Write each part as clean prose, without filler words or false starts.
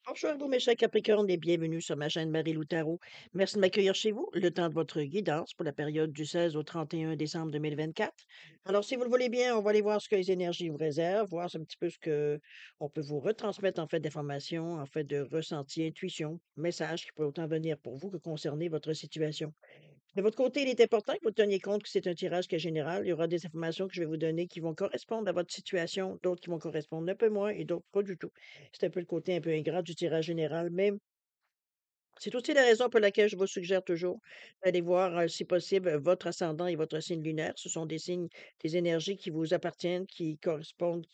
Bonjour à vous, mes chers Capricornes, et bienvenue sur ma chaîne Marie-Lou Tarot. Merci de m'accueillir chez vous, le temps de votre guidance pour la période du 16 au 31 décembre 2024. Alors, si vous le voulez bien, on va aller voir ce que les énergies vous réservent, voir un petit peu ce que on peut vous retransmettre en fait d'informations, en fait de ressenti, intuition, messages qui peuvent autant venir pour vous que concerner votre situation. De votre côté, il est important que vous teniez compte que c'est un tirage qui est général. Il y aura des informations que je vais vous donner qui vont correspondre à votre situation, d'autres qui vont correspondre un peu moins et d'autres pas du tout. C'est un peu le côté un peu ingrat du tirage général, mais c'est aussi la raison pour laquelle je vous suggère toujours d'aller voir, si possible, votre ascendant et votre signe lunaire. Ce sont des signes, des énergies qui vous appartiennent, qui correspondent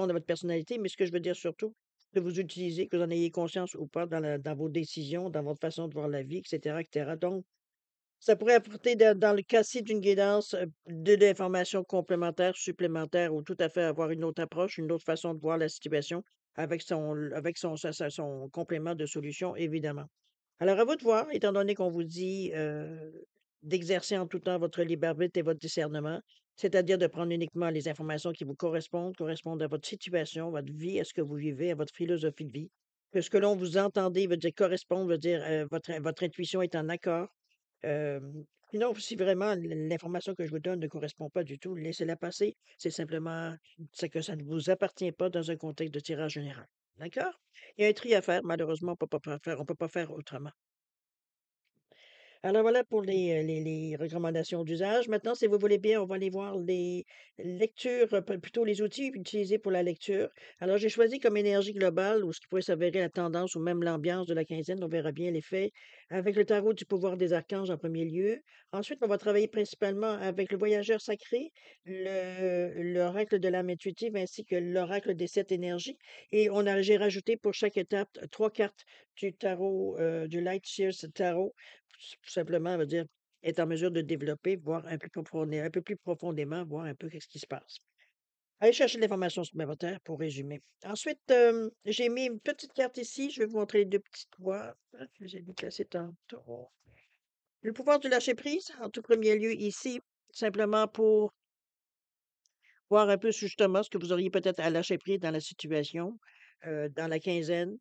à votre personnalité, mais ce que je veux dire surtout, que vous utilisez, que vous en ayez conscience ou pas dans vos décisions, dans votre façon de voir la vie, etc., etc. Donc, ça pourrait apporter dans le cas-ci d'une guidance, de l'information complémentaire, supplémentaire ou tout à fait avoir une autre approche, une autre façon de voir la situation avec son complément de solution, évidemment. Alors à vous de voir, étant donné qu'on vous dit, d'exercer en tout temps votre libre arbitre et votre discernement, c'est-à-dire de prendre uniquement les informations qui vous correspondent à votre situation, votre vie, à ce que vous vivez, à votre philosophie de vie. Que ce que l'on vous entendez veut dire correspondre, veut dire, votre intuition est en accord. Sinon, si vraiment l'information que je vous donne ne correspond pas du tout, laissez-la passer. C'est simplement c'est que ça ne vous appartient pas dans un contexte de tirage général. D'accord? Il y a un tri à faire, malheureusement, on peut pas faire autrement. Alors voilà pour les recommandations d'usage. Maintenant, si vous voulez bien, on va aller voir les lectures, plutôt les outils utilisés pour la lecture. Alors, j'ai choisi comme énergie globale, ou ce qui pourrait s'avérer la tendance ou même l'ambiance de la quinzaine, on verra bien l'effet, avec le tarot du pouvoir des archanges en premier lieu. Ensuite, on va travailler principalement avec le voyageur sacré, l'oracle de l'âme intuitive, ainsi que l'oracle des sept énergies. Et j'ai rajouté pour chaque étape trois cartes du tarot, du Light Shears Tarot tout simplement, veut dire être en mesure de développer, voir un peu plus profondément, voir un peu qu'est-ce qui se passe. Allez chercher de l'information supplémentaire pour résumer. Ensuite, j'ai mis une petite carte ici. Je vais vous montrer les deux petites doigts que j'ai déplacées tantôt. Le pouvoir du lâcher-prise, en tout premier lieu ici, simplement pour voir un peu justement ce que vous auriez peut-être à lâcher prise dans la situation, dans la quinzaine.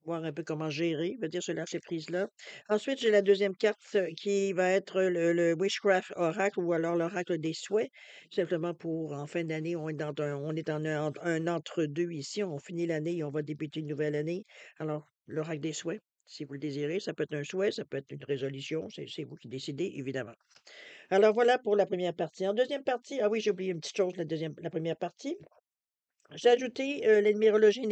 Voir un peu comment gérer, veut dire ce lâcher-prise-là. Ensuite, j'ai la deuxième carte qui va être le Witchcraft Oracle ou alors l'Oracle des souhaits. Simplement pour en fin d'année, on est en un entre-deux ici. On finit l'année et on va débuter une nouvelle année. Alors, l'Oracle des souhaits, si vous le désirez, ça peut être un souhait, ça peut être une résolution, c'est vous qui décidez, évidemment. Alors voilà pour la première partie. En deuxième partie, ah oui, j'ai oublié une petite chose, la première partie. J'ai ajouté, la numérologie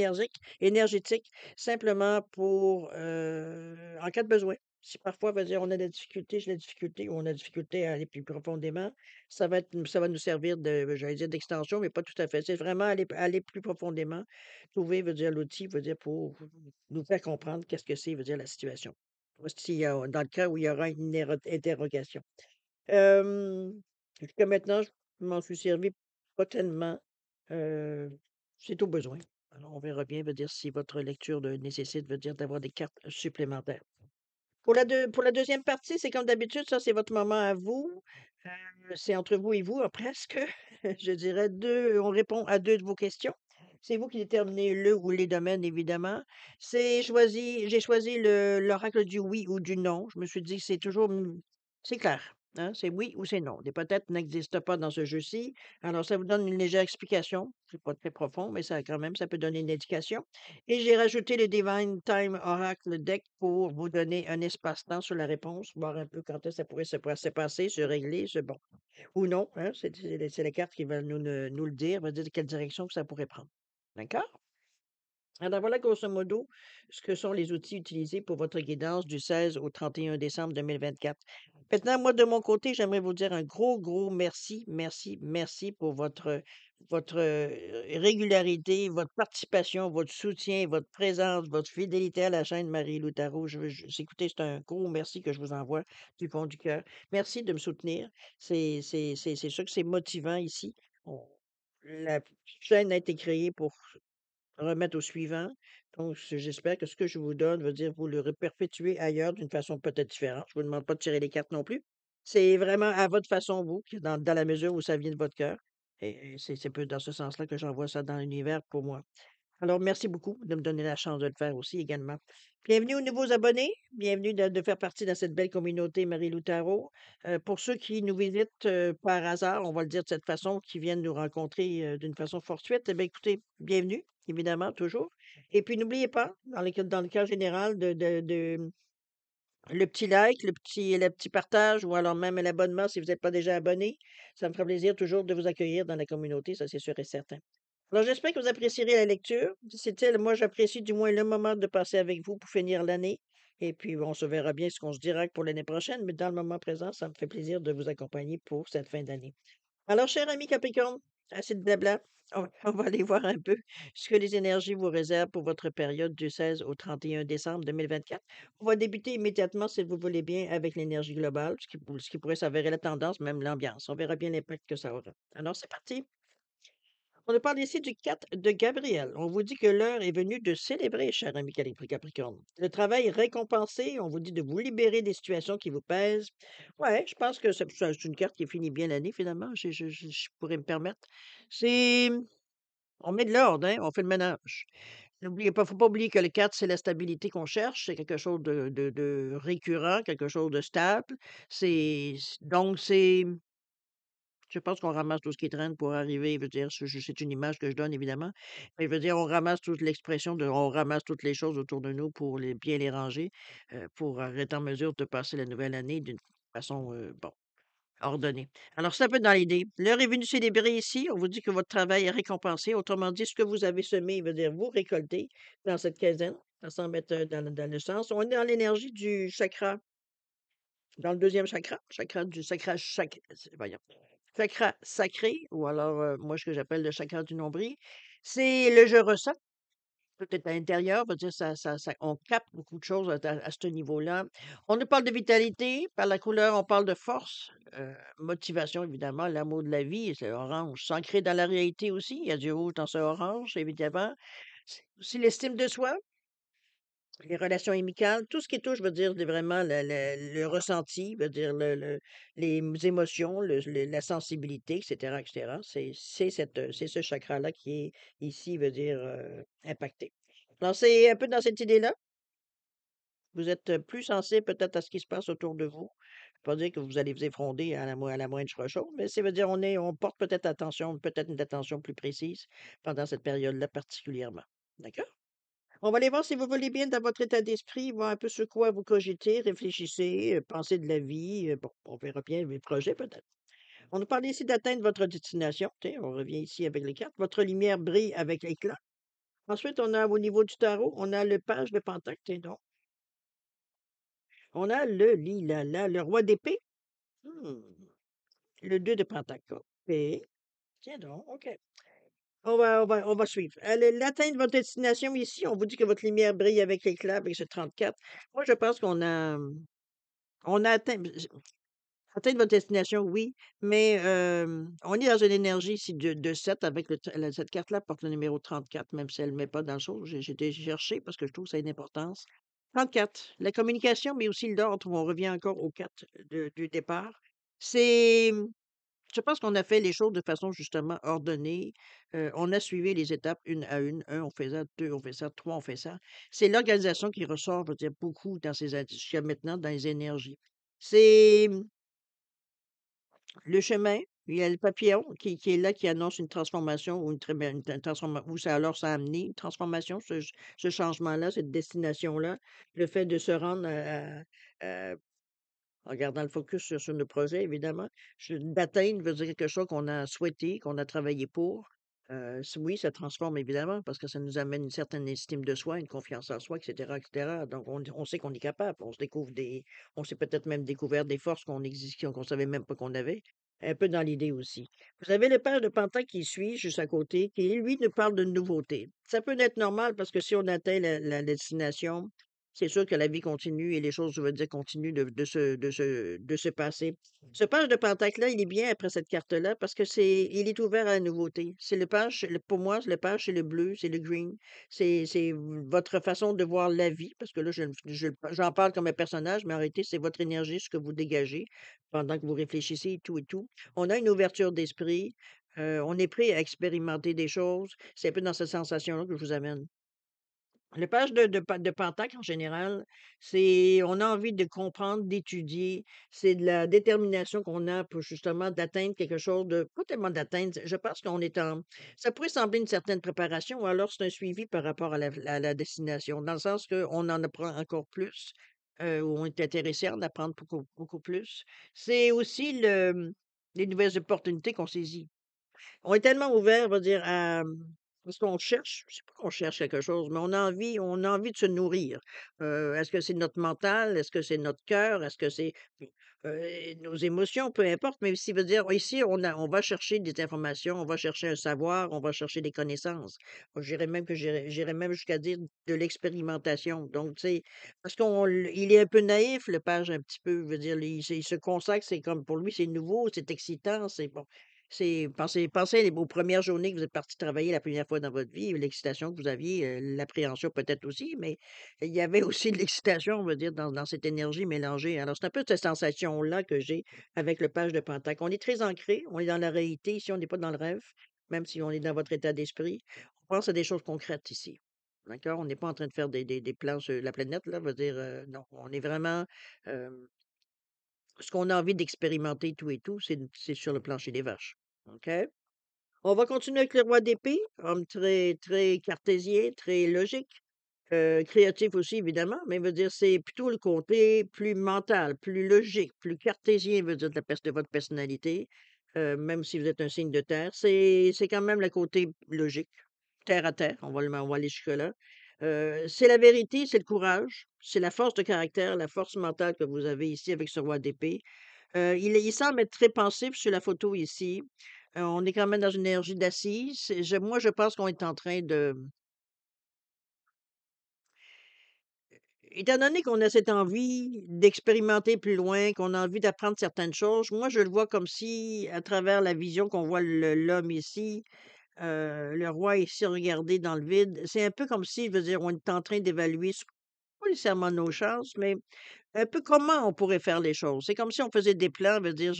énergétique simplement pour, en cas de besoin. Si parfois, va dire, on a de la difficulté, j'ai de la difficulté ou on a de la difficulté à aller plus profondément, ça va nous servir j'allais dire d'extension, mais pas tout à fait. C'est vraiment aller plus profondément. Trouver, veut dire l'outil, veut dire pour nous faire comprendre qu'est-ce que c'est, veut dire la situation. S'il y a dans le cas où il y aura une interrogation. Jusqu'à maintenant, je m'en suis servi pas tellement, heu, c'est au besoin. Alors on verra bien, veut dire si votre lecture nécessite, veut dire d'avoir des cartes supplémentaires. Pour la deuxième partie, c'est comme d'habitude, ça c'est votre moment à vous, c'est entre vous et vous, presque. Je dirais 2. On répond à 2 de vos questions. C'est vous qui déterminez le ou les domaines évidemment. J'ai choisi l'oracle du oui ou du non. Je me suis dit que c'est toujours, c'est clair, hein, c'est oui ou c'est non. Les peut-être n'existent pas dans ce jeu-ci. Alors ça vous donne une légère explication. C'est pas très profond, mais ça quand même, ça peut donner une indication. Et j'ai rajouté le Divine Time Oracle Deck pour vous donner un espace-temps sur la réponse, voir un peu quand est-ce que ça pourrait se passer, se régler, bon. Ou non, hein, c'est les cartes qui veulent nous le dire, veulent dire de quelle direction que ça pourrait prendre. D'accord? Alors voilà grosso modo ce que sont les outils utilisés pour votre guidance du 16 au 31 décembre 2024. Maintenant, moi, de mon côté, j'aimerais vous dire un gros, gros merci, merci, merci pour votre régularité, votre participation, votre soutien, votre présence, votre fidélité à la chaîne Marie-Lou Tarot. Écoutez, c'est un gros merci que je vous envoie du fond du cœur. Merci de me soutenir. C'est sûr que c'est motivant ici. La chaîne a été créée pour remettre au suivant. Donc, j'espère que ce que je vous donne veut dire vous le réperpétuer ailleurs d'une façon peut-être différente. Je vous demande pas de tirer les cartes non plus. C'est vraiment à votre façon, vous, dans la mesure où ça vient de votre cœur. Et c'est un peu dans ce sens-là que j'envoie ça dans l'univers pour moi. Alors, merci beaucoup de me donner la chance de le faire aussi également. Bienvenue aux nouveaux abonnés. Bienvenue de faire partie de cette belle communauté Marie-Lou Tarot. Pour ceux qui nous visitent par hasard, on va le dire de cette façon, qui viennent nous rencontrer d'une façon fortuite, eh bien, écoutez, bienvenue, évidemment, toujours. Et puis, n'oubliez pas, dans le cas général, le petit like, le petit partage ou alors même l'abonnement si vous n'êtes pas déjà abonné. Ça me fera plaisir toujours de vous accueillir dans la communauté, ça c'est sûr et certain. Alors j'espère que vous apprécierez la lecture. Moi j'apprécie du moins le moment de passer avec vous pour finir l'année. Et puis on se verra bien ce qu'on se dira pour l'année prochaine, mais dans le moment présent, ça me fait plaisir de vous accompagner pour cette fin d'année. Alors, cher ami Capricorne, assez de blabla. On va aller voir un peu ce que les énergies vous réservent pour votre période du 16 au 31 décembre 2024. On va débuter immédiatement, si vous voulez bien, avec l'énergie globale, ce qui pourrait s'avérer la tendance, même l'ambiance. On verra bien l'impact que ça aura. Alors, c'est parti. On nous parle ici du 4 de Gabriel. On vous dit que l'heure est venue de célébrer, cher ami Capricorne. Le travail est récompensé. On vous dit de vous libérer des situations qui vous pèsent. Ouais, je pense que c'est une carte qui finit bien l'année, finalement. Je pourrais me permettre. C'est. On met de l'ordre, hein? On fait le ménage. N'oubliez pas, faut pas oublier que le 4, c'est la stabilité qu'on cherche. C'est quelque chose de récurrent, quelque chose de stable. Donc, je pense qu'on ramasse tout ce qui traîne pour arriver, je veux dire, c'est une image que je donne évidemment, mais je veux dire, on ramasse toute l'expression de on ramasse toutes les choses autour de nous pour bien les ranger, pour être en mesure de passer la nouvelle année d'une façon, bon, ordonnée. Alors c'est un peu dans l'idée. L'heure est venue célébrer ici, on vous dit que votre travail est récompensé, autrement dit, ce que vous avez semé, veut dire, vous récoltez dans cette quinzaine. Ça semble être, dans le sens. On est dans l'énergie du chakra, dans le deuxième chakra, chakra du chakra voyons. Chakra sacré ou alors, moi, ce que j'appelle le chakra du nombril, c'est le «je ressens». Tout est à l'intérieur, veut dire ça on capte beaucoup de choses à ce niveau-là. On nous parle de vitalité, par la couleur, on parle de force, motivation évidemment, l'amour de la vie, c'est orange. S'ancrer dans la réalité aussi, il y a du rouge dans ce orange évidemment. C'est aussi l'estime de soi. Les relations amicales, tout ce qui touche, veut dire, vraiment le ressenti, veut dire les émotions, la sensibilité, etc., etc. C'est ce chakra-là qui est ici, veut dire, impacté. Alors, c'est un peu dans cette idée-là. Vous êtes plus sensible peut-être à ce qui se passe autour de vous. Pas dire que vous allez vous effondrer à la moindre chose, mais ça veut dire on porte peut-être une attention plus précise pendant cette période-là particulièrement. D'accord? On va aller voir si vous voulez bien dans votre état d'esprit, voir un peu sur quoi vous cogitez, réfléchissez, pensez de la vie. Bon, on verra bien les projets peut-être. On nous parle ici d'atteindre votre destination. Tiens, on revient ici avec les cartes. Votre lumière brille avec l'éclat. Ensuite, on a au niveau du tarot, on a le page de Pentacle. Tiens donc. On a le lilas, le roi d'épée. Hmm, le 2 de Pentacle. OK. Tiens donc, OK. On va suivre. L'atteindre votre destination ici, on vous dit que votre lumière brille avec l'éclat, avec ce 34. Moi, je pense on a atteint votre destination, oui, mais on est dans une énergie ici de 7 avec cette carte-là porte le numéro 34, même si elle ne met pas dans le show. J'ai été chercher parce que je trouve que ça a une importance. 34, la communication, mais aussi l'ordre, on revient encore au 4 du départ. C'est je pense qu'on a fait les choses de façon justement ordonnée. On a suivi les étapes une à une. 1, on fait ça, 2, on fait ça, 3, on fait ça. C'est l'organisation qui ressort, je veux dire, beaucoup dans jusqu'à maintenant dans les énergies. C'est le chemin, il y a le papillon qui est là, qui annonce une transformation ou une très belle une transforma ou ça a amené une transformation, ce changement-là, cette destination-là. Le fait de se rendre à en gardant le focus sur nos projets, évidemment. D'atteindre veut dire quelque chose qu'on a souhaité, qu'on a travaillé pour. Oui, ça transforme évidemment parce que ça nous amène une certaine estime de soi, une confiance en soi, etc., etc. Donc, on sait qu'on est capable. On s'est peut-être même découvert des forces qu'on savait même pas qu'on avait. Un peu dans l'idée aussi. Vous avez le père de Pantin qui suit juste à côté, qui lui nous parle de nouveautés. Ça peut être normal parce que si on atteint la destination, c'est sûr que la vie continue et les choses, je veux dire, continuent de se passer. Ce page de Pentacle-là, il est bien après cette carte-là parce que il est ouvert à la nouveauté. C'est le page, pour moi, le page, c'est le bleu, c'est le green. C'est votre façon de voir la vie, parce que là, j'en parle comme un personnage, mais en réalité, c'est votre énergie, ce que vous dégagez pendant que vous réfléchissez et tout et tout. On a une ouverture d'esprit. On est prêt à expérimenter des choses. C'est un peu dans cette sensation-là que je vous amène. Le page de Pentacle, en général, c'est on a envie de comprendre, d'étudier. C'est de la détermination qu'on a pour justement d'atteindre quelque chose de pas tellement d'atteindre, je pense qu'on est en ça pourrait sembler une certaine préparation ou alors c'est un suivi par rapport à la destination, dans le sens qu'on en apprend encore plus, ou on est intéressé à en apprendre beaucoup beaucoup plus. C'est aussi les nouvelles opportunités qu'on saisit. On est tellement ouvert, on va dire, parce qu'on cherche, c'est pas qu'on cherche quelque chose, mais on a envie de se nourrir. Est-ce que c'est notre mental? Est-ce que c'est notre cœur? Est-ce que c'est, nos émotions? Peu importe, mais ici veut dire ici, on va chercher des informations, on va chercher un savoir, on va chercher des connaissances. Moi, j'irais même jusqu'à dire de l'expérimentation. Donc, tu sais, parce il est un peu naïf, le page, un petit peu, veut dire, il se consacre, c'est comme pour lui, c'est nouveau, c'est excitant, c'est bon. Pensez aux premières journées que vous êtes parti travailler la première fois dans votre vie, l'excitation que vous aviez, l'appréhension peut-être aussi, mais il y avait aussi de l'excitation, on va dire, dans cette énergie mélangée. Alors, c'est un peu cette sensation-là que j'ai avec le page de Pentacle. On est très ancré, on est dans la réalité. Ici, on n'est pas dans le rêve, même si on est dans votre état d'esprit. On pense à des choses concrètes ici. D'accord? On n'est pas en train de faire des plans sur la planète, là, veut dire, non. On est vraiment, euh, ce qu'on a envie d'expérimenter tout et tout, c'est sur le plancher des vaches. OK? On va continuer avec le roi d'épée, homme très très cartésien, très logique, créatif aussi évidemment, mais veut dire c'est plutôt le côté plus mental, plus logique, plus cartésien, veut dire de votre personnalité, même si vous êtes un signe de terre. C'est quand même le côté logique, terre à terre, on va aller jusque-là. C'est la vérité, c'est le courage, c'est la force de caractère, la force mentale que vous avez ici avec ce roi d'épée. Il semble être très pensif sur la photo ici. On est quand même dans une énergie d'assise. Moi, je pense qu'on est en train de étant donné qu'on a cette envie d'expérimenter plus loin, qu'on a envie d'apprendre certaines choses, moi, je le vois comme si, à travers la vision qu'on voit l'homme ici, le roi ici regarder dans le vide, c'est un peu comme si, je veux dire, on est en train d'évaluer, pas nécessairement nos chances, mais un peu comment on pourrait faire les choses. C'est comme si on faisait des plans, veut dire,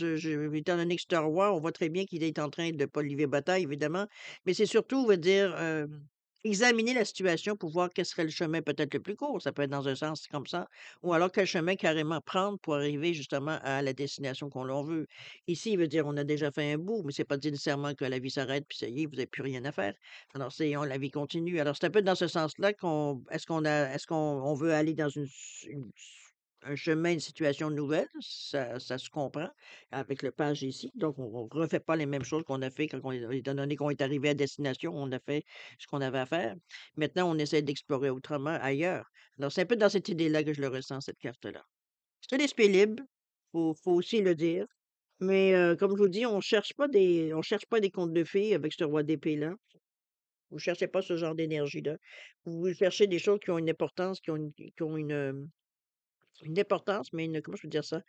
étant donné que c'est un roi, on voit très bien qu'il est en train de pas livrer bataille, évidemment, mais c'est surtout, veut dire, examiner la situation pour voir quel serait le chemin peut-être le plus court. Ça peut être dans un sens comme ça, ou alors quel chemin carrément prendre pour arriver justement à la destination qu'on l'on veut. Ici, il veut dire, on a déjà fait un bout, mais c'est pas dit nécessairement que la vie s'arrête, puis ça y est, vous n'avez plus rien à faire. Alors, la vie continue. Alors, c'est un peu dans ce sens-là est-ce qu'on veut aller dans un chemin, une situation nouvelle, ça se comprend avec le page ici. Donc, on ne refait pas les mêmes choses qu'on a fait étant donné qu'on est arrivé à destination, on a fait ce qu'on avait à faire. Maintenant, on essaie d'explorer autrement ailleurs. Alors, c'est un peu dans cette idée-là que je le ressens, cette carte-là. C'est un esprit libre, faut aussi le dire. Mais, comme je vous dis, on cherche pas des contes de fées avec ce roi d'épée-là. Vous cherchez pas ce genre d'énergie-là. Vous cherchez des choses qui ont une importance, qui ont une importance, mais comment je peux dire ça?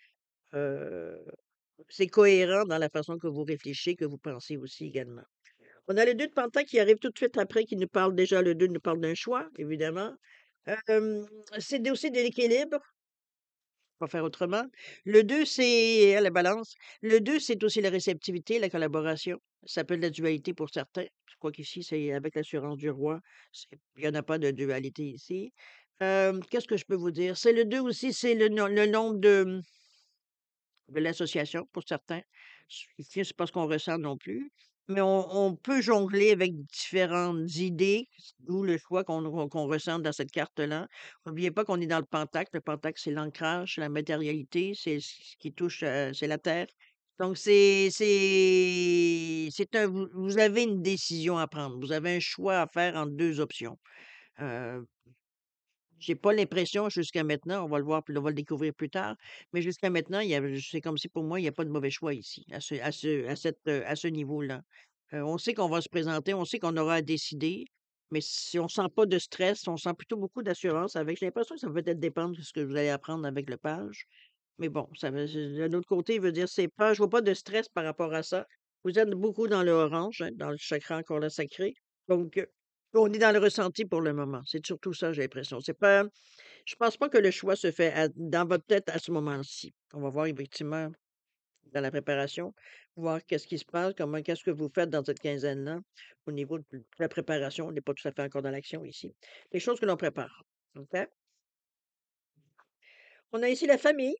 Heu, c'est cohérent dans la façon que vous réfléchissez, que vous pensez aussi également. On a le 2 de Pentacle qui arrive tout de suite après, qui nous parle déjà le 2 nous parle d'un choix, évidemment. C'est aussi de l'équilibre, pas faire autrement. Le 2 c'est la balance. Le 2 c'est aussi la réceptivité, la collaboration. Ça peut être la dualité pour certains. Je crois qu'ici, c'est avec l'assurance du roi, il y en a pas de dualité ici. Qu'est-ce que je peux vous dire? C'est le 2 aussi, c'est le nombre de l'association pour certains. Ici, c'est pas ce qu'on ressent non plus, mais on peut jongler avec différentes idées, d'où le choix qu'on ressent dans cette carte-là. N'oubliez pas qu'on est dans le Pentacle. Le Pentacle, c'est l'ancrage, c'est la matérialité, c'est ce qui touche, c'est la terre. Donc vous avez une décision à prendre. Vous avez un choix à faire entre 2 options. Heu j'ai pas l'impression jusqu'à maintenant, on va le voir, puis on va le découvrir plus tard, mais jusqu'à maintenant, c'est comme si pour moi, il y a pas de mauvais choix ici, à ce niveau-là. On sait qu'on va se présenter, on sait qu'on aura à décider, mais si on sent pas de stress, on sent plutôt beaucoup d'assurance avec j'ai l'impression que ça va peut-être dépendre de ce que vous allez apprendre avec le page, mais bon, ça veut d'un autre côté, il veut dire c'est pas je vois pas de stress par rapport à ça. Vous êtes beaucoup dans le orange, hein, dans le chakra encore là sacré, donc on est dans le ressenti pour le moment. C'est surtout ça, j'ai l'impression. C'est pas je pense pas que le choix se fait dans votre tête à ce moment-ci. On va voir effectivement dans la préparation, voir qu'est-ce qui se passe, qu'est-ce que vous faites dans cette quinzaine-là au niveau de la préparation. On n'est pas tout à fait encore dans l'action ici. Les choses que l'on prépare. OK? On a ici la famille.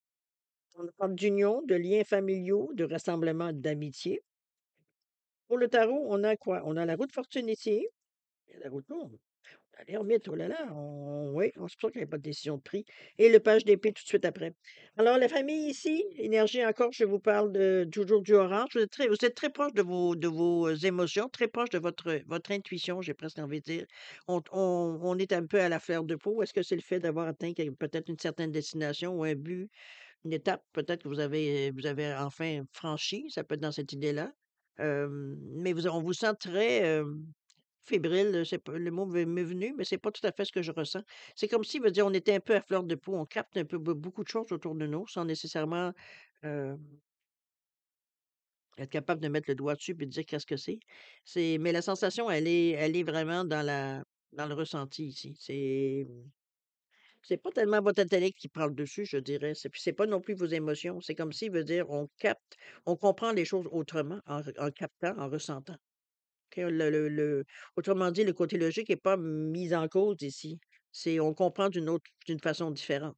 On parle d'union, de liens familiaux, de rassemblements d'amitié. Pour le tarot, on a quoi? On a la roue de fortune ici. Il y a la roue de tourne. À l'ermite, oh là là, oui, c'est pour ça qu'il n'y avait pas de décision de prix. Et le page d'épée tout de suite après. Alors, la famille ici, énergie encore, je vous parle toujours du orange. Vous êtes très proche de vos émotions, très proche de votre intuition, j'ai presque envie de dire. On est un peu à la fleur de peau. Est-ce que c'est le fait d'avoir atteint peut-être une certaine destination ou un but, une étape peut-être que vous avez enfin franchi? Ça peut être dans cette idée-là. Mais on vous sent très, fébrile, c'est pas le mot m'est venu, mais c'est pas tout à fait ce que je ressens. C'est comme si, veut dire, on était un peu à fleur de peau, on capte un peu beaucoup de choses autour de nous sans nécessairement, heu, être capable de mettre le doigt dessus et de dire qu'est-ce que c'est. Mais la sensation, elle est vraiment dans le ressenti ici. C'est pas tellement votre intellect qui prend le dessus, je dirais. C'est pas non plus vos émotions. C'est comme si, veut dire, on comprend les choses autrement en captant, en ressentant. Que autrement dit, le côté logique est pas mis en cause ici. On comprend d'une façon différente.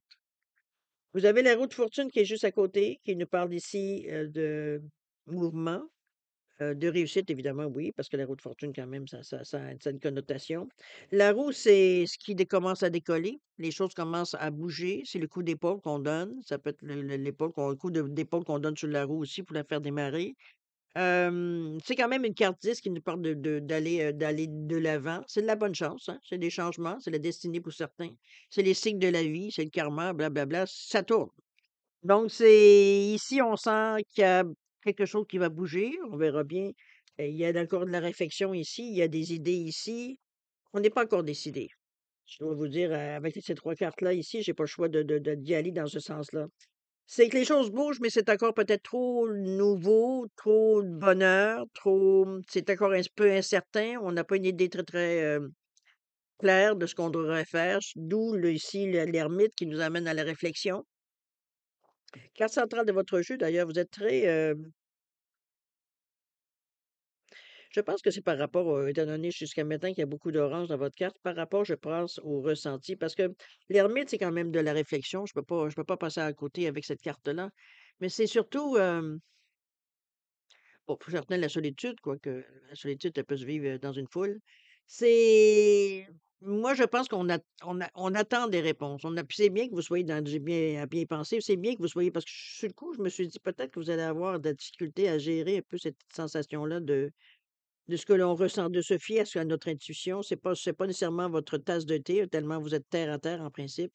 Vous avez la roue de fortune qui est juste à côté, qui nous parle ici, de mouvement, de réussite évidemment, oui, parce que la roue de fortune quand même, ça a une connotation. La roue, c'est ce qui commence à décoller, les choses commencent à bouger, c'est le coup d'épaule qu'on donne, ça peut être le coup d'épaule qu'on donne sur la roue aussi pour la faire démarrer. C'est quand même une carte 10 qui nous parle d'aller de l'avant. C'est de la bonne chance, hein, c'est des changements, c'est la destinée pour certains. C'est les signes de la vie, c'est le karma, blablabla, ça tourne. Donc ici, on sent qu'il y a quelque chose qui va bouger, on verra bien. Il y a encore de la réflexion ici, il y a des idées ici. On n'est pas encore décidé. Je dois vous dire, avec ces 3 cartes-là ici, j'ai pas le choix d'y aller dans ce sens-là. C'est que les choses bougent, mais c'est encore peut-être trop nouveau, trop de bonheur, c'est encore un peu incertain. On n'a pas une idée très, très, claire de ce qu'on devrait faire, d'où ici l'ermite qui nous amène à la réflexion. Carte centrale de votre jeu, d'ailleurs, vous êtes très, je pense que c'est par rapport, étant donné jusqu'à maintenant qu'il y a beaucoup d'orange dans votre carte, par rapport, je pense, au ressenti. Parce que l'ermite, c'est quand même de la réflexion. Je peux pas passer à côté avec cette carte-là. Mais c'est surtout, bon, pour certains, la solitude, quoique la solitude, elle peut se vivre, dans une foule. C'est Moi, je pense qu'on attend des réponses. Puis c'est bien que vous soyez j'ai bien à bien penser, c'est bien que vous soyez parce que sur le coup, je me suis dit: «Peut-être que vous allez avoir de la difficulté à gérer un peu cette sensation-là de ce que l'on ressent, de se fier à notre intuition. C'est pas nécessairement votre tasse de thé, tellement vous êtes terre à terre en principe.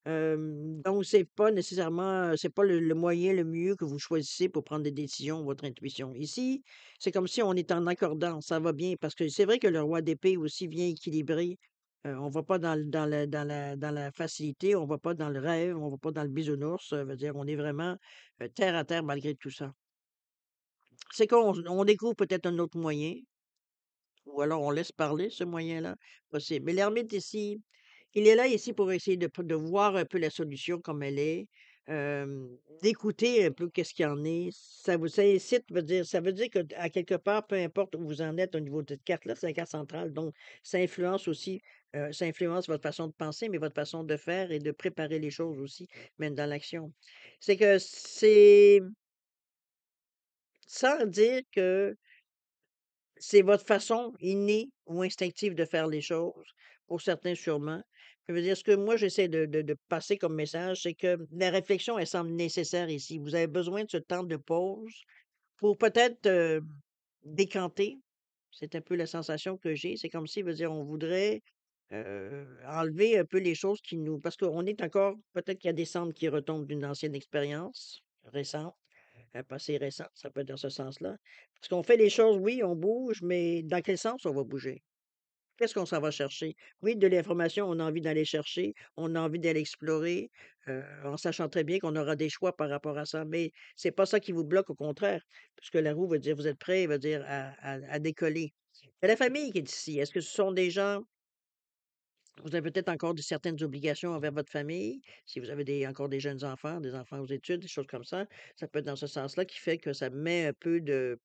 Donc c'est pas le moyen le mieux que vous choisissez pour prendre des décisions, votre intuition. Ici, c'est comme si on est en accordance, ça va bien parce que c'est vrai que le roi d'épée aussi vient équilibrer. On va pas dans la facilité, on va pas dans le rêve, on va pas dans le bisounours, veut dire on est vraiment, terre à terre malgré tout ça. C'est qu'on découvre peut-être un autre moyen. Ou alors on laisse parler ce moyen-là, possible. Mais l'ermite ici, il est là ici pour essayer de voir un peu la solution comme elle est, d'écouter un peu qu'est-ce qu'il y en est. Ça incite, ça veut dire que à quelque part, peu importe où vous en êtes au niveau de cette carte-là, c'est la carte centrale, donc ça influence aussi, ça influence votre façon de penser, mais votre façon de faire et de préparer les choses aussi, même dans l'action. C'est que c'est sans dire que c'est votre façon innée ou instinctive de faire les choses, pour certains sûrement. Je veux dire, ce que moi j'essaie de passer comme message, c'est que la réflexion, elle semble nécessaire ici. Vous avez besoin de ce temps de pause pour peut-être, décanter. C'est un peu la sensation que j'ai. C'est comme si, veut dire, on voudrait, enlever un peu les choses qui nous parce qu'on est encore peut-être qu'il y a des cendres qui retombent d'une ancienne expérience récente. Un passé récent, ça peut être dans ce sens-là. Parce qu'on fait les choses, oui, on bouge, mais dans quel sens on va bouger? Qu'est-ce qu'on s'en va chercher? Oui, de l'information, on a envie d'aller chercher, on a envie d'aller explorer, en sachant très bien qu'on aura des choix par rapport à ça, mais c'est pas ça qui vous bloque, au contraire, puisque la roue veut dire vous êtes prêt, veut dire à décoller. Il y a la famille qui est ici. Est-ce que ce sont des gens Vous avez peut-être encore certaines obligations envers votre famille, si vous avez encore des jeunes enfants, des enfants aux études, des choses comme ça. Ça peut être dans ce sens-là qui fait que ça met un peu de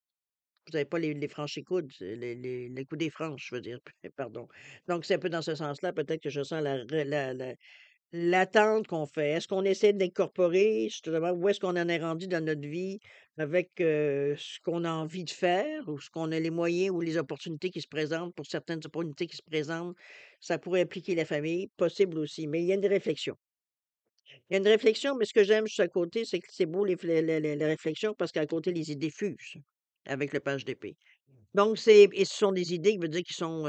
vous n'avez pas les franches coudes, les coudées franches, je veux dire, pardon. Donc c'est un peu dans ce sens-là, peut-être que je sens l'attente qu'on fait. Est-ce qu'on essaie d'incorporer justement où est-ce qu'on en est rendu dans notre vie avec, ce qu'on a envie de faire ou ce qu'on a les moyens ou les opportunités qui se présentent pour certaines opportunités qui se présentent, ça pourrait impliquer la famille, possible aussi, mais il y a une réflexion. Il y a une réflexion, mais ce que j'aime juste à côté, c'est que c'est beau les réflexions parce qu'à côté les idées fusent avec le page d'épée. Donc ce sont des idées qui veut dire qui sont,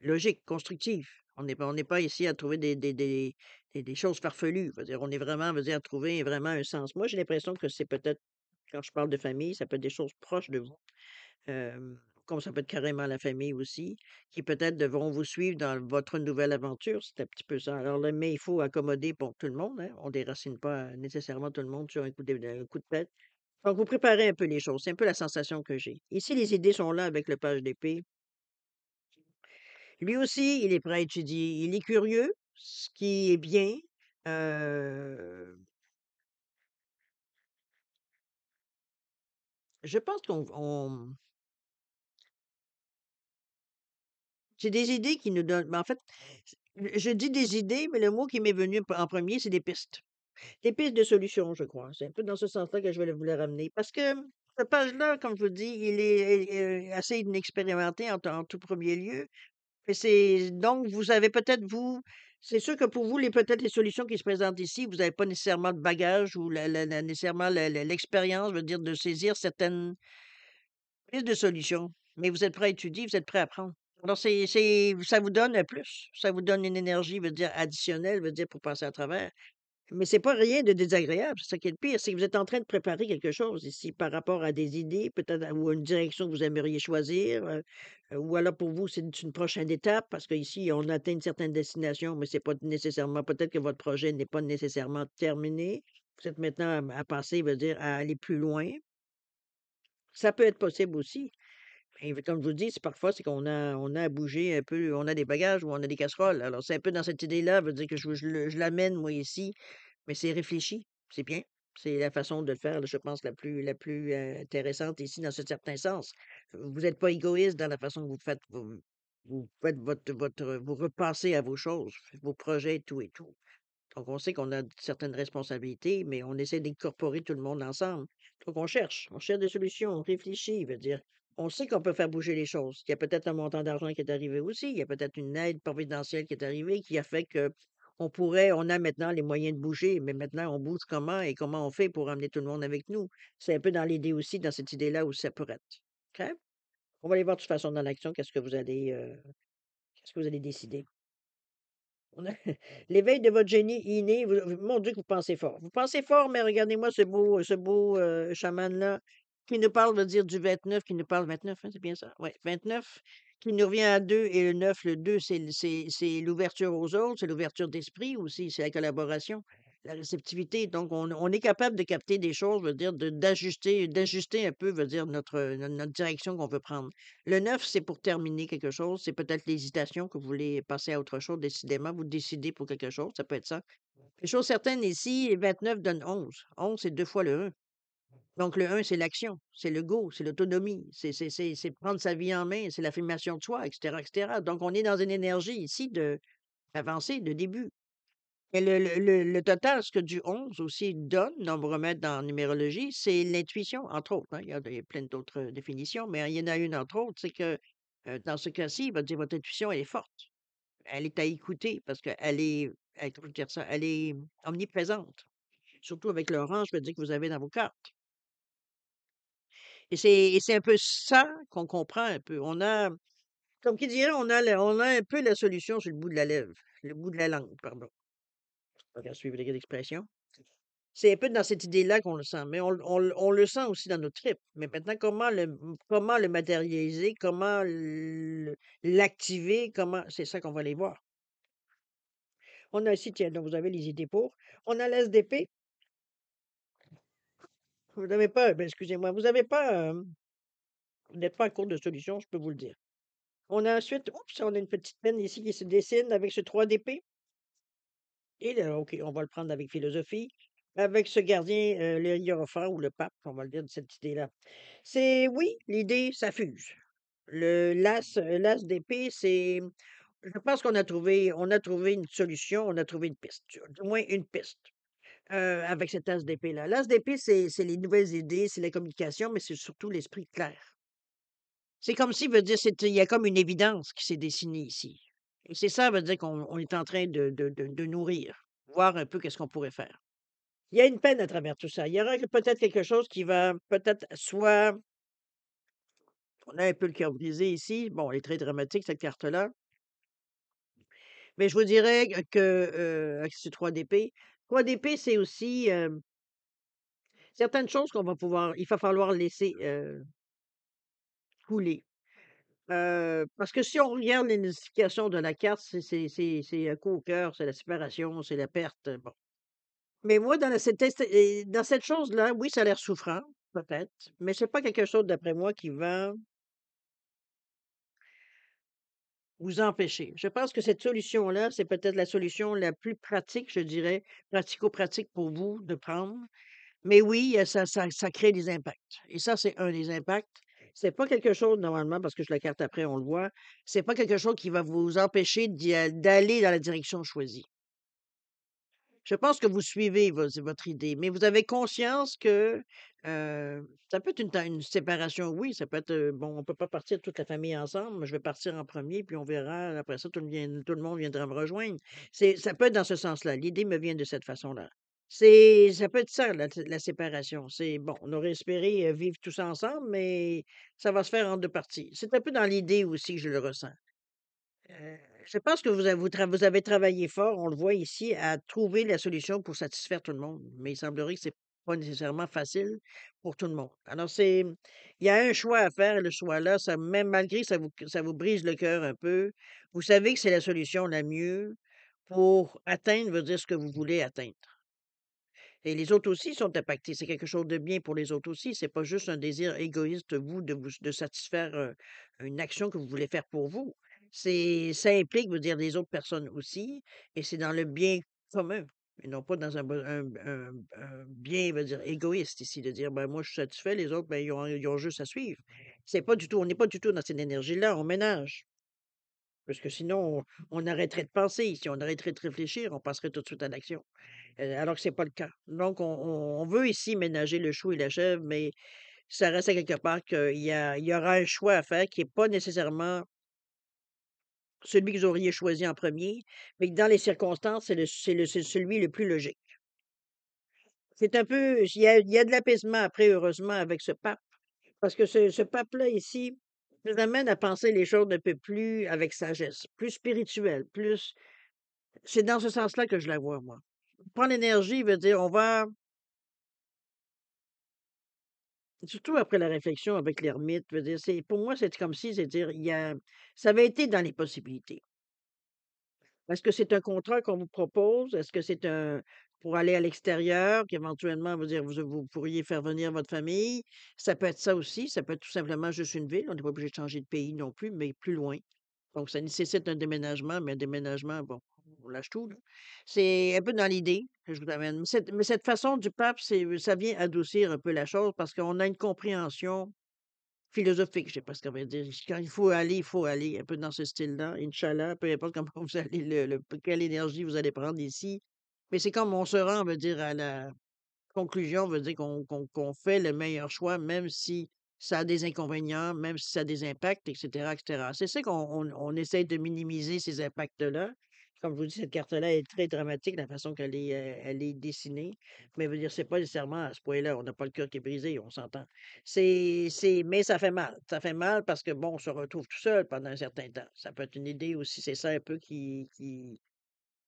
logiques, constructives. On n'est pas ici à trouver des choses farfelues. Veut dire, on est vraiment, veut dire, à trouver vraiment un sens. Moi, j'ai l'impression que c'est peut-être, quand je parle de famille, ça peut être des choses proches de vous, comme ça peut être carrément la famille aussi, qui peut-être devront vous suivre dans votre nouvelle aventure. C'est un petit peu ça. Alors là, mais il faut accommoder pour tout le monde, hein. On déracine pas nécessairement tout le monde sur un coup de tête. Donc, vous préparez un peu les choses. C'est un peu la sensation que j'ai. Ici, les idées sont là avec le page d'épée. Lui aussi, il est prêt à étudier. Il est curieux, ce qui est bien. Heu, je pense qu'on c'est des idées qui nous donnent mais en fait, je dis des idées, mais le mot qui m'est venu en premier, c'est des pistes. Des pistes de solutions, je crois. C'est un peu dans ce sens-là que je voulais vous le ramener. Parce que ce page-là, comme je vous dis, il est, assez inexpérimenté en tout premier lieu. Et c'est donc vous avez peut-être vous c'est sûr que pour vous, peut-être les solutions qui se présentent ici, vous n'avez pas nécessairement de bagage ou nécessairement l'expérience, je veux dire, de saisir certaines pistes de solutions. Mais vous êtes prêt à étudier, vous êtes prêt à apprendre. Alors ça vous donne un plus, ça vous donne une énergie, veut dire additionnelle, veut dire pour passer à travers. Mais c'est pas rien de désagréable, c'est ça qui est le pire, c'est que vous êtes en train de préparer quelque chose ici par rapport à des idées, peut-être ou à une direction que vous aimeriez choisir, ou alors pour vous, c'est une prochaine étape parce qu'ici, on atteint une certaine destination, mais c'est pas nécessairement peut-être que votre projet n'est pas nécessairement terminé. Vous êtes maintenant à passer, veut dire à aller plus loin. Ça peut être possible aussi. Et comme je vous dis, c'est parfois, c'est qu'on a à bouger un peu, on a des bagages ou on a des casseroles. Alors c'est un peu dans cette idée-là, veut dire que je l'amène moi ici mais c'est réfléchi, c'est bien. C'est la façon de le faire, là, je pense, la plus, intéressante ici dans ce certain sens. Vous n'êtes pas égoïste dans la façon que vous faites vous repassez à vos choses, vos projets, tout et tout. Donc on sait qu'on a certaines responsabilités, mais on essaie d'incorporer tout le monde ensemble. Donc on cherche des solutions, on réfléchit, veut dire, on sait qu'on peut faire bouger les choses. Il y a peut-être un montant d'argent qui est arrivé aussi, il y a peut-être une aide providentielle qui est arrivée qui a fait que on a maintenant les moyens de bouger, mais maintenant on bouge comment et comment on fait pour amener tout le monde avec nous? C'est un peu dans l'idée aussi, dans cette idée-là où ça pourrait être. OK? On va aller voir de toute façon dans l'action, qu'est-ce que vous allez décider. On a l'éveil de votre génie inné, mon Dieu que vous pensez fort. Vous pensez fort, mais regardez-moi ce beau, chaman-là qui nous parle, veut dire du 29, qui nous parle 29, hein, c'est bien ça? Ouais, 29, qui nous revient à 2 et le 9. Le 2, c'est l'ouverture aux autres, c'est l'ouverture d'esprit aussi, c'est la collaboration, la réceptivité. Donc on est capable de capter des choses, veut dire d'ajuster un peu, veut dire notre direction qu'on veut prendre. Le 9, c'est pour terminer quelque chose. C'est peut-être l'hésitation que vous voulez passer à autre chose. Décidément, vous décidez pour quelque chose. Ça peut être ça. Une chose certaine ici, 29 donne 11. 11, c'est deux fois le 1. Donc, le 1, c'est l'action, c'est le go, c'est l'autonomie, c'est prendre sa vie en main, c'est l'affirmation de soi, etc., etc. Donc, on est dans une énergie ici d'avancée, de début. Et le total, ce que du 11 aussi donne, on va remettre dans la numérologie, c'est l'intuition, entre autres, hein. Il y a plein d'autres définitions, mais il y en a une, entre autres, c'est que dans ce cas-ci, il va dire votre intuition, elle est forte. Elle est à écouter parce comment dire ça, elle est omniprésente. Surtout avec l'orange, je veux dire que vous avez dans vos cartes. Et c'est un peu ça qu'on comprend un peu. Comme qui dirait, on a un peu la solution sur le bout de la lèvre, le bout de la langue, pardon. Pas qu'à suivre les l'expression. C'est un peu dans cette idée-là qu'on le sent, mais on le sent aussi dans nos tripes. Mais maintenant, comment le matérialiser, comment l'activer, c'est ça qu'on va aller voir. On a ici, tiens, donc vous avez les idées pour. On a l'SDP. Vous n'avez pas, ben, excusez-moi, vous n'êtes pas à court de solutions, je peux vous le dire. On a ensuite, oups, on a une petite peine ici qui se dessine avec ce 3 d'épée. Et là, OK, on va le prendre avec philosophie. Avec ce gardien, le hiérophant ou le pape, on va le dire de cette idée-là. C'est oui, l'idée, ça fuse. L'as d'épée, c'est je pense qu'on a trouvé une solution, on a trouvé une piste, du moins une piste, avec cet as d'épée-là. L'as d'épée, c'est les nouvelles idées, c'est la communication, mais c'est surtout l'esprit clair. C'est comme s'il veut dire il y a comme une évidence qui s'est dessinée ici. Et c'est ça veut dire qu'on est en train de nourrir, voir un peu qu'est-ce qu'on pourrait faire. Il y a une peine à travers tout ça. Il y aura peut-être quelque chose qui va peut-être soit on a un peu le cœur brisé ici. Bon, elle est très dramatique cette carte-là, mais je vous dirais avec ce 3 d'épée, 3 d'épée, c'est aussi, certaines choses il va falloir laisser, couler. Parce que si on regarde les significations de la carte, c'est un coup au cœur, c'est la séparation, c'est la perte, bon. Mais moi, dans cette chose-là, oui, ça a l'air souffrant, peut-être, mais c'est pas quelque chose, d'après moi, qui va vous empêcher. Je pense que cette solution-là, c'est peut-être la solution la plus pratique, je dirais, pratico-pratique pour vous de prendre. Mais oui, ça crée des impacts et ça, c'est un des impacts. C'est pas quelque chose normalement, parce que je la carte après, on le voit, c'est pas quelque chose qui va vous empêcher d'aller dans la direction choisie. Je pense que vous suivez votre idée, mais vous avez conscience que, ça peut être une séparation, oui, ça peut être, bon, on peut pas partir toute la famille ensemble, mais je vais partir en premier, puis on verra après ça tout le monde viendra me rejoindre. Ça peut être dans ce sens-là, l'idée me vient de cette façon-là. Ça peut être ça la séparation. C'est bon, on aurait espéré, vivre tous ensemble, mais ça va se faire en 2 parties. C'est un peu dans l'idée aussi que je le ressens. Je pense que vous avez travaillé fort, on le voit ici, à trouver la solution pour satisfaire tout le monde, mais il semblerait que c'est pas nécessairement facile pour tout le monde. Alors il y a un choix à faire et le choix-là, ça même malgré que ça vous brise le cœur un peu, vous savez que c'est la solution la mieux pour atteindre, veut dire ce que vous voulez atteindre. Et les autres aussi sont impactés. C'est quelque chose de bien pour les autres aussi. C'est pas juste un désir égoïste, vous, de satisfaire, une action que vous voulez faire pour vous. Ça implique, veut dire, les autres personnes aussi, et c'est dans le bien commun et non pas dans un bien, veut dire, égoïste ici, de dire: «Ben, moi, je suis satisfait, les autres, ben, ils ont juste à suivre». C'est pas du tout on n'est pas du tout dans cette énergie-là, on ménage. Parce que sinon, on arrêterait de penser. Si on arrêterait de réfléchir, on passerait tout de suite à l'action. Alors que c'est pas le cas. Donc on veut ici ménager le chou et la chèvre, mais ça reste à quelque part qu'il y aura un choix à faire qui est pas nécessairement celui que vous auriez choisi en premier, mais que dans les circonstances, c'est celui le plus logique. C'est un peu il y a de l'apaisement après, heureusement, avec ce pape, parce que ce pape-là ici nous amène à penser les choses un peu plus avec sagesse, plus spirituel, plus c'est dans ce sens-là que je la vois, moi. Prendre l'énergie veut dire on va surtout après la réflexion avec l'ermite, veut dire, pour moi, c'est comme si, c'est-à-dire, ça avait été dans les possibilités. Est-ce que c'est un contrat qu'on vous propose? Est-ce que c'est pour aller à l'extérieur, qu'éventuellement, veut dire, vous pourriez faire venir votre famille? Ça peut être ça aussi, ça peut être tout simplement juste une ville. On n'est pas obligé de changer de pays non plus, mais plus loin. Donc, ça nécessite un déménagement, mais un déménagement, bon, on lâche tout, là. C'est un peu dans l'idée que je vous amène. Mais cette façon du pape, ça vient adoucir un peu la chose parce qu'on a une compréhension philosophique, je sais pas ce qu'on va dire. Quand il faut aller, un peu dans ce style-là, Inch'Allah, peu importe comment vous allez quelle énergie vous allez prendre ici. Mais c'est comme on se rend, on veut dire, à la conclusion, veut dire qu'on fait le meilleur choix, même si ça a des inconvénients, même si ça a des impacts, et cetera. C'est ça qu'on essaie de minimiser ces impacts-là. Comme je vous dis, cette carte-là est très dramatique, la façon qu'elle est dessinée. Mais veut dire, c'est pas nécessairement à ce point-là. On n'a pas le cœur qui est brisé, on s'entend. Mais ça fait mal. Ça fait mal parce que bon, on se retrouve tout seul pendant un certain temps. Ça peut être une idée aussi, c'est ça un peu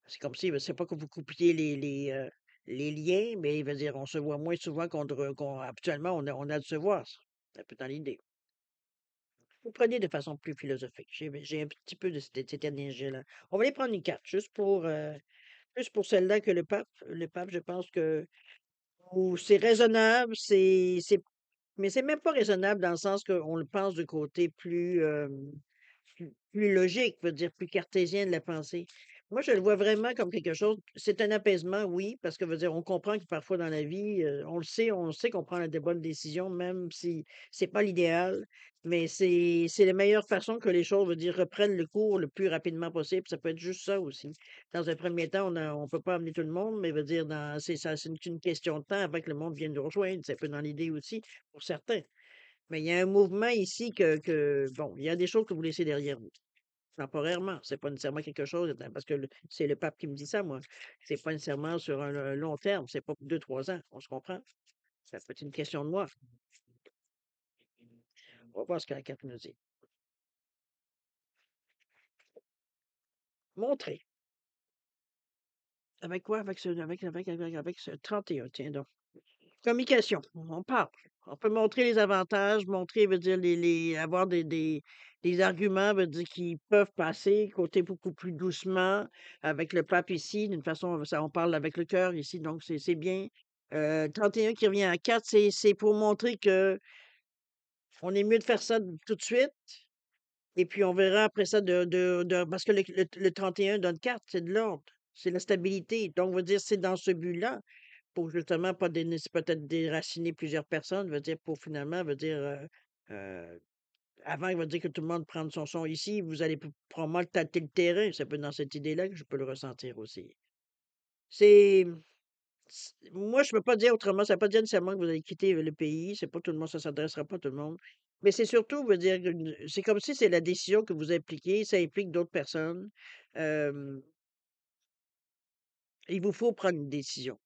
c'est comme si, c'est pas que vous coupiez les liens, mais il veut dire, on se voit moins souvent habituellement, on a de se voir, ça. C'est un peu dans l'idée. Vous prenez de façon plus philosophique. J'ai un petit peu de cette énergie-là. On va aller prendre une carte, juste pour celle-là que le pape, je pense que où c'est raisonnable, mais c'est même pas raisonnable dans le sens qu'on le pense du côté plus, plus logique, veut dire plus cartésien de la pensée. Moi, je le vois vraiment comme quelque chose c'est un apaisement, oui, parce que veut dire on comprend que parfois dans la vie, on le sait qu'on prend des bonnes décisions, même si c'est pas l'idéal, mais c'est la meilleure façon que les choses, veut dire, reprennent le cours le plus rapidement possible. Ça peut être juste ça aussi. Dans un premier temps, on peut pas amener tout le monde, mais veut dire dans c'est ça c'est une question de temps avant que le monde vienne nous rejoindre. C'est un peu dans l'idée aussi, pour certains. Mais il y a un mouvement ici bon, il y a des choses que vous laissez derrière vous. Temporairement, c'est pas nécessairement quelque chose, parce que c'est le pape qui me dit ça, moi. C'est pas nécessairement sur un long terme, c'est pas pour 2, 3 ans, on se comprend? Ça peut être une question de mois. On va voir ce que la carte nous dit. Montrer. Avec quoi? Avec ce 31, tiens donc. Communication, on parle. On peut montrer les avantages, montrer, veut dire, avoir des arguments, veut dire, qui peuvent passer, côté beaucoup plus doucement, avec le pape ici, d'une façon, ça, on parle avec le cœur ici, donc c'est bien. 31 qui revient à 4, c'est pour montrer que on est mieux de faire ça tout de suite, et puis on verra après ça parce que le 31 donne 4, c'est de l'ordre, c'est la stabilité. Donc, veut dire, c'est dans ce but-là pour justement pas peut-être déraciner plusieurs personnes, veut dire pour finalement, veut dire, heu, avant, il va dire que tout le monde prenne son ici, vous allez probablement tâter le terrain. C'est un peu dans cette idée-là que je peux le ressentir aussi. C'est moi, je peux pas dire autrement, ça veut pas dire nécessairement que vous allez quitter le pays, c'est pas tout le monde, ça s'adressera pas à tout le monde. Mais c'est surtout, veut dire, c'est comme si c'est la décision que vous impliquez, ça implique d'autres personnes. Hem, il vous faut prendre une décision.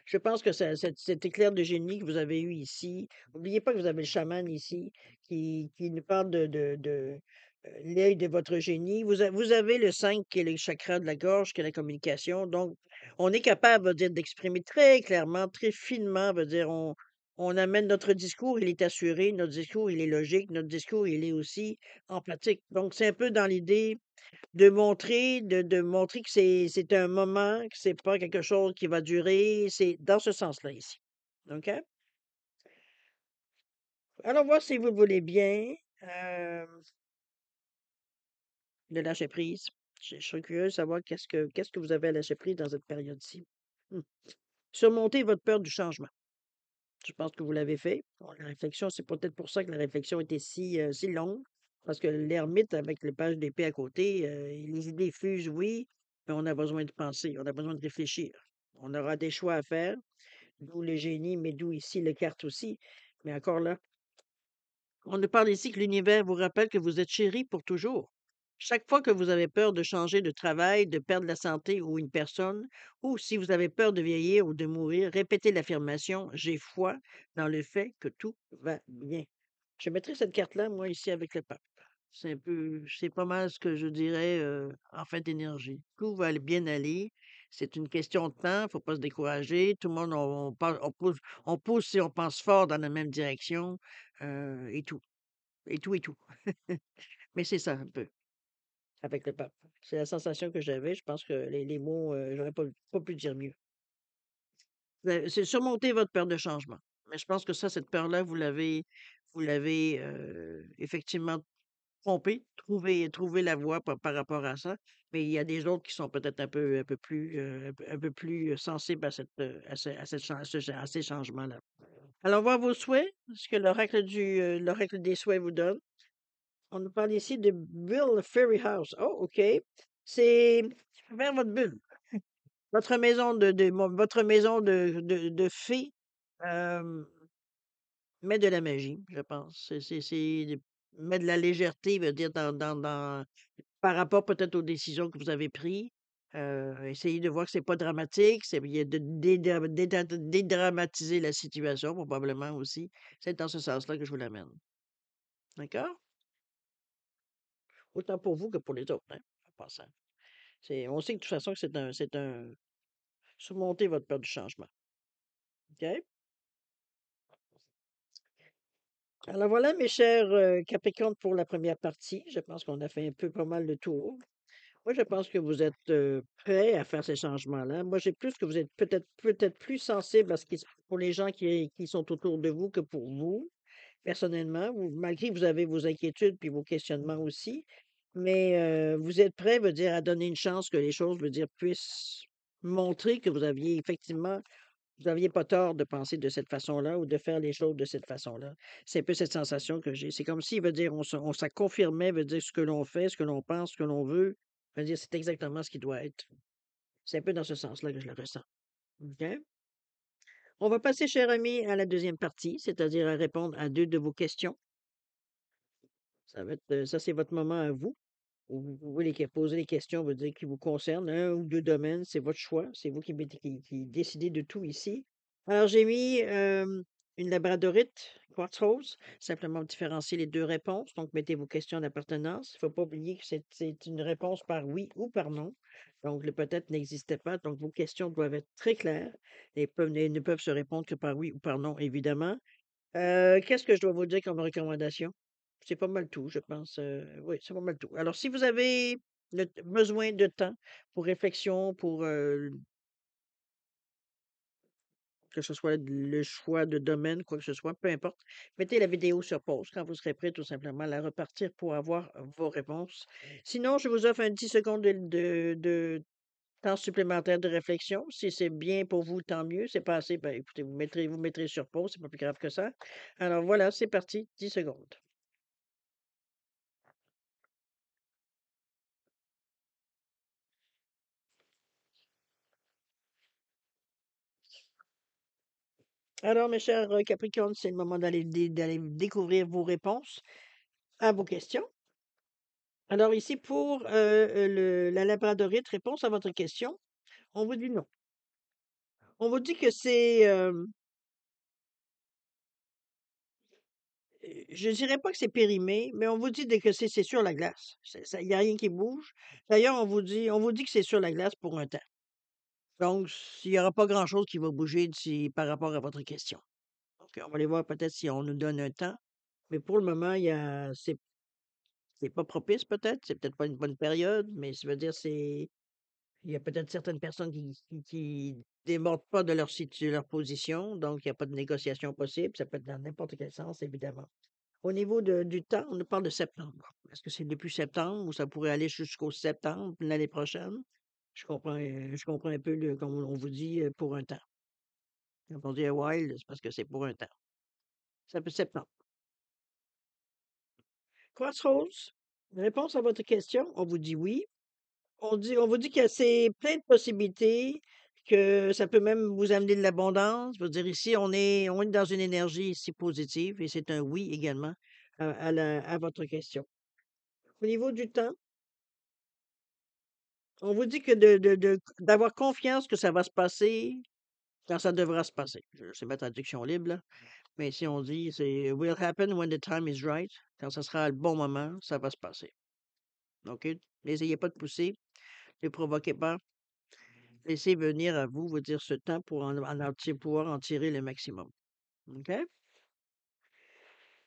Je pense que cet éclair de génie que vous avez eu ici, n'oubliez pas que vous avez le chaman ici qui nous parle de l'œil de votre génie. Vous avez le 5 qui est le chakra de la gorge, qui est la communication. Donc, on est capable, veut dire, d'exprimer très clairement, très finement, veut dire, on amène notre discours, il est assuré, notre discours, il est logique, notre discours, il est aussi empathique. Donc, c'est un peu dans l'idée de montrer que c'est un moment, que c'est pas quelque chose qui va durer, c'est dans ce sens-là ici. OK? Allons voir si vous le voulez bien, de lâcher prise. Je serais curieuse de savoir qu'est-ce que vous avez à lâcher prise dans cette période-ci? Mmh. Surmonter votre peur du changement. Je pense que vous l'avez fait. Bon, la réflexion, c'est peut-être pour ça que la réflexion était si longue, parce que l'ermite avec les pages d'épée à côté, les idées fusent, oui, mais on a besoin de penser, on a besoin de réfléchir. On aura des choix à faire, d'où le génie, mais d'où ici les cartes aussi. Mais encore là, on nous parle ici que l'univers vous rappelle que vous êtes chéri pour toujours. Chaque fois que vous avez peur de changer de travail, de perdre la santé ou une personne, ou si vous avez peur de vieillir ou de mourir, répétez l'affirmation j'ai foi dans le fait que tout va bien. Je mettrai cette carte-là, moi, ici avec le pape. C'est pas mal ce que je dirais en fait d'énergie. Tout va bien aller. C'est une question de temps, faut pas se décourager. Tout le monde, on pousse si on pense fort dans la même direction, et tout, et tout, et tout. Mais c'est ça un peu. Avec le pape. C'est la sensation que j'avais. Je pense que les mots, j'aurais pas pu dire mieux. C'est surmonter votre peur de changement. Mais je pense que ça, cette peur-là, vous l'avez, effectivement trompée, trouvé la voie par rapport à ça. Mais il y a des autres qui sont peut-être un peu plus, un peu plus, sensibles à cette chan à ces changements-là. Alors voir vos souhaits, ce que l'oracle des souhaits vous donne. On nous parle ici de Build a Fairy House. Oh, OK. C'est faire votre bulle. Votre maison de fée, euh, met de la magie, je pense. Met de la légèreté, veut dire, par rapport peut-être aux décisions que vous avez prises. Essayez de voir que c'est pas dramatique. Il y a de dédramatiser la situation, probablement aussi. C'est dans ce sens-là que je vous l'amène. D'accord? Autant pour vous que pour les autres, hein, en passant. On sait que de toute façon que c'est un surmonter votre peur du changement. OK? Alors voilà, mes chers Capricornes, pour la première partie. Je pense qu'on a fait un peu pas mal le tour. Moi, je pense que vous êtes prêts à faire ces changements-là. Moi, j'ai plus que vous êtes peut-être plus sensible à ce qui pour les gens qui sont autour de vous que pour vous, personnellement. Malgré que vous avez vos inquiétudes puis vos questionnements aussi. Mais, vous êtes prêt, veut dire, à donner une chance que les choses, veut dire, puissent montrer que vous aviez effectivement vous aviez pas tort de penser de cette façon-là ou de faire les choses de cette façon-là. C'est un peu cette sensation que j'ai. C'est comme si, veut dire, on ça confirmait, veut dire, ce que l'on fait, ce que l'on pense, ce que l'on veut. Veut dire, c'est exactement ce qui doit être. C'est un peu dans ce sens-là que je le ressens. OK? On va passer, cher ami, à la deuxième partie, c'est-à-dire à répondre à 2 de vos questions. Ça va être, ça, c'est votre moment à vous. Où vous pouvez poser les questions, veut dire, qui vous concernent, un ou 2 domaines, c'est votre choix. C'est vous qui décidez de tout ici. Alors, j'ai mis une labradorite quartz rose, simplement différencier les deux réponses. Donc, mettez vos questions d'appartenance. Il ne faut pas oublier que c'est une réponse par oui ou par non. Donc, le peut-être n'existait pas. Donc, vos questions doivent être très claires et ne peuvent se répondre que par oui ou par non, évidemment. Qu'est-ce que je dois vous dire comme recommandation? C'est pas mal tout, je pense, oui, c'est pas mal tout. Alors si vous avez besoin de temps pour réflexion, pour, que ce soit le choix de domaine, quoi que ce soit, peu importe, mettez la vidéo sur pause quand vous serez prêt tout simplement à la repartir pour avoir vos réponses. Sinon, je vous offre un 10 secondes de temps supplémentaire de réflexion. Si c'est bien pour vous, tant mieux. C'est pas assez, ben, écoutez, vous mettrez sur pause, c'est pas plus grave que ça. Alors voilà, c'est parti, 10 secondes. Alors, mes chers Capricornes, c'est le moment d'aller découvrir vos réponses à vos questions. Alors, ici, pour la labradorite, réponse à votre question, on vous dit non. On vous dit que je dirais pas que c'est périmé, mais on vous dit que c'est sur la glace. Il n'y a rien qui bouge. D'ailleurs, on vous dit que c'est sur la glace pour un temps. Donc, il n'y aura pas grand-chose qui va bouger par rapport à votre question. Donc, on va aller voir peut-être si on nous donne un temps. Mais pour le moment, c'est pas propice peut-être, c'est peut-être pas une bonne période, mais ça veut dire il y a peut-être certaines personnes qui débordent pas de leur position, donc il y a pas de négociation possible. Ça peut être dans n'importe quel sens, évidemment. Au niveau du temps, on nous parle de septembre. Est-ce que c'est depuis septembre ou ça pourrait aller jusqu'au septembre de l'année prochaine? Je comprends un peu comme on vous dit, pour un temps. Quand on dit a while, c'est parce que c'est pour un temps. Ça peut septembre. Crossroads, réponse à votre question, on vous dit oui. On vous dit que c'est plein de possibilités, que ça peut même vous amener de l'abondance. Je veux dire, ici, on est dans une énergie ici positive et c'est un oui également à votre question. Au niveau du temps, on vous dit que d'avoir confiance que ça va se passer quand ça devra se passer. C'est ma traduction libre, là. Mais si on dit, c'est will happen when the time is right. Quand ce sera le bon moment, ça va se passer. OK? N'essayez pas de pousser, ne provoquez pas. Laissez venir à vous, vous dire ce temps pour pouvoir en tirer le maximum. OK?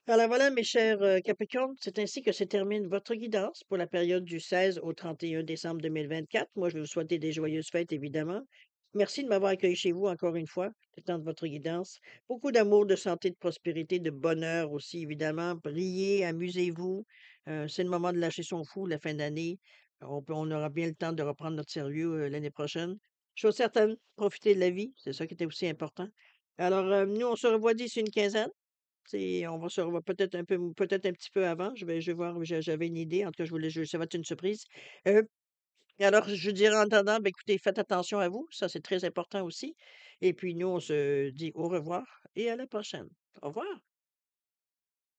Alors voilà, mes chers Capricornes, c'est ainsi que se termine votre guidance pour la période du 16 au 31 décembre 2024. Moi, je vais vous souhaiter des joyeuses fêtes, évidemment. Merci de m'avoir accueilli chez vous encore une fois, le temps de votre guidance. Beaucoup d'amour, de santé, de prospérité, de bonheur aussi, évidemment. Riez, amusez-vous. C'est le moment de lâcher son fou, la fin d'année. On aura bien le temps de reprendre notre sérieux l'année prochaine. Chose certaine, profitez de la vie, c'est ça qui était aussi important. Alors, nous, on se revoit d'ici une quinzaine. On va se revoir peut-être un petit peu avant. Je vais voir, j'avais une idée. En tout cas, ça va être une surprise. Heu, alors, je dirais en attendant, ben, écoutez, faites attention à vous. Ça, c'est très important aussi. Et puis nous, on se dit au revoir et à la prochaine. Au revoir.